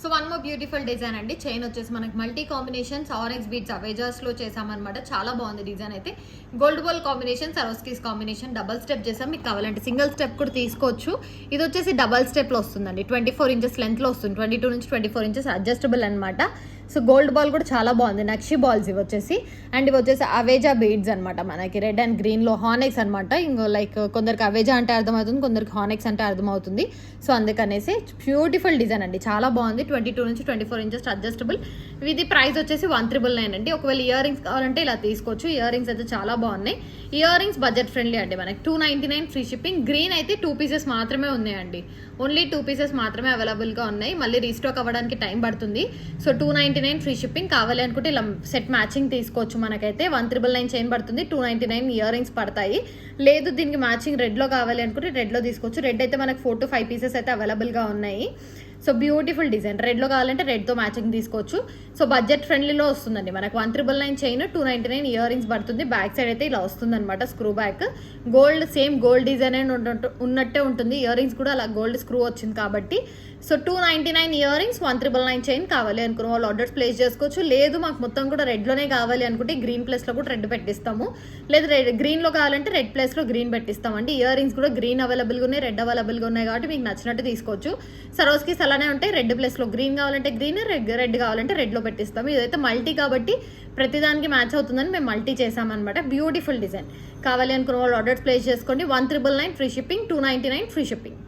So one more beautiful design అండి. Chain వచ్చేసి మనకి మల్టీ కాంబినేషన్స్ ఆరెంజ్ బీట్స్ అవేజాస్ లో చేసామన్నమాట. చాలా బాగుంది డిజైన్ అయితే. Gold ball combination, Swarovskis combination, double step చేసాం. మీకు కావాలంటే సింగిల్ స్టెప్ కూడా తీసుకోవచ్చు. ఇది వచ్చేసి డబల్ స్టెప్ లో వస్తుందండి. 24 ఇంచెస్ లెంత్ లో వస్తుంది. 22 నుంచి 24 ఇంచెస్ అడ్జస్టబుల్ అనమాట. సో గోల్డ్ బాల్ కూడా చాలా బాగుంది. నక్షి బాల్స్ ఇవి వచ్చేసి. అండ్ ఇవి వచ్చేసి అవేజా బీడ్స్ అనమాట. మనకి రెడ్ అండ్ గ్రీన్ లో హానెక్స్ అనమాట. ఇంకో లైక్ కొందరికి అవేజా అంటే అర్థమవుతుంది, కొందరికి హానెక్స్ అంటే అర్థమవుతుంది. సో అందుకనేసి బ్యూటిఫుల్ డిజైన్ అండి, చాలా బాగుంది. 22 నుంచి 24 ఇంచెస్ అడ్జస్టబుల్. ఇది ప్రైస్ వచ్చేసి 1,999 అండి. ఒకవేళ ఇయర్ రింగ్స్ కావాలంటే ఇలా తీసుకోవచ్చు. ఇయర్ రింగ్స్ అయితే చాలా బాగున్నాయి. ఇయర్ రింగ్స్ బడ్జెట్ ఫ్రెండ్లీ అండి. మనకి 299 ఫ్రీ షిప్పింగ్. గ్రీన్ అయితే 2 పీసెస్ మాత్రమే ఉన్నాయండి. ఓన్లీ 2 పీసెస్ మాత్రమే అవైలబుల్గా ఉన్నాయి. మళ్ళీ రీస్టాక్ అవ్వడానికి టైం పడుతుంది. So 299 free shipping. కావాలి అనుకుంటే ఇలా సెట్ మ్యాచింగ్ తీసుకోవచ్చు. మనకైతే 1,999 చైన్ పడుతుంది, 299 ఇయర్ రింగ్స్ పడతాయి. లేదు దీనికి మ్యాచింగ్ రెడ్లో కావాలి అనుకుంటే రెడ్లో తీసుకోవచ్చు. రెడ్ అయితే మనకు 4 to 5 పీసెస్ అయితే అవైలబుల్గా ఉన్నాయి. So beautiful design. రెడ్లో కావాలంటే రెడ్తో మ్యాచింగ్ తీసుకోవచ్చు. సో బడ్జెట్ ఫ్రెండ్లీలో వస్తుందండి. మనకు 1,999 చైన్, 299 ఇయర్ రింగ్స్ పడుతుంది. బ్యాక్ సైడ్ అయితే ఇలా వస్తుంది అనమాట, screw back. Gold same gold design ఉన్నట్టే ఉంటుంది. ఇయర్ రింగ్స్ కూడా అలా గోల్డ్ స్క్రూ వచ్చింది కాబట్టి. So 299 ear rings, 1,999 chain. కావాలి అనుకున్న వాళ్ళు ఆర్డర్స్ ప్లేస్ చేసుకోవచ్చు. లేదు మాకు మొత్తం కూడా రెడ్లోనే కావాలి అనుకుంటే గ్రీన్ ప్లేస్లో కూడా రెడ్ పెట్టిస్తాము. లేదు గ్రీన్లో కావాలంటే రెడ్ ప్లేస్లో గ్రీన్ పెట్టిస్తామండి. ఇయర్ రింగ్స్ కూడా గ్రీన్ అవైలబుల్గా ఉన్నాయి, రెడ్ అవైలబుల్గా ఉన్నాయి కాబట్టి మీకు నచ్చినట్టు తీసుకోవచ్చు. సరోస్కీస్ అలానే ఉంటాయి. రెడ్ ప్లేస్లో గ్రీన్ కావాలంటే గ్రీన్, రెడ్ కావాలంటే రెడ్లో పెట్టిస్తాము. ఇదైతే మల్టీ కాబట్టి ప్రతిదానికి మ్యాచ్ అవుతుందని మేము మల్టీ చేసామన్నమాట. Beautiful design. కావాలి అనుకున్న వాళ్ళు ఆర్డర్స్ ప్లేస్ చేసుకోండి. 1,999 ఫ్రీ షిప్పింగ్, 299 ఫ్రీ షిప్పింగ్.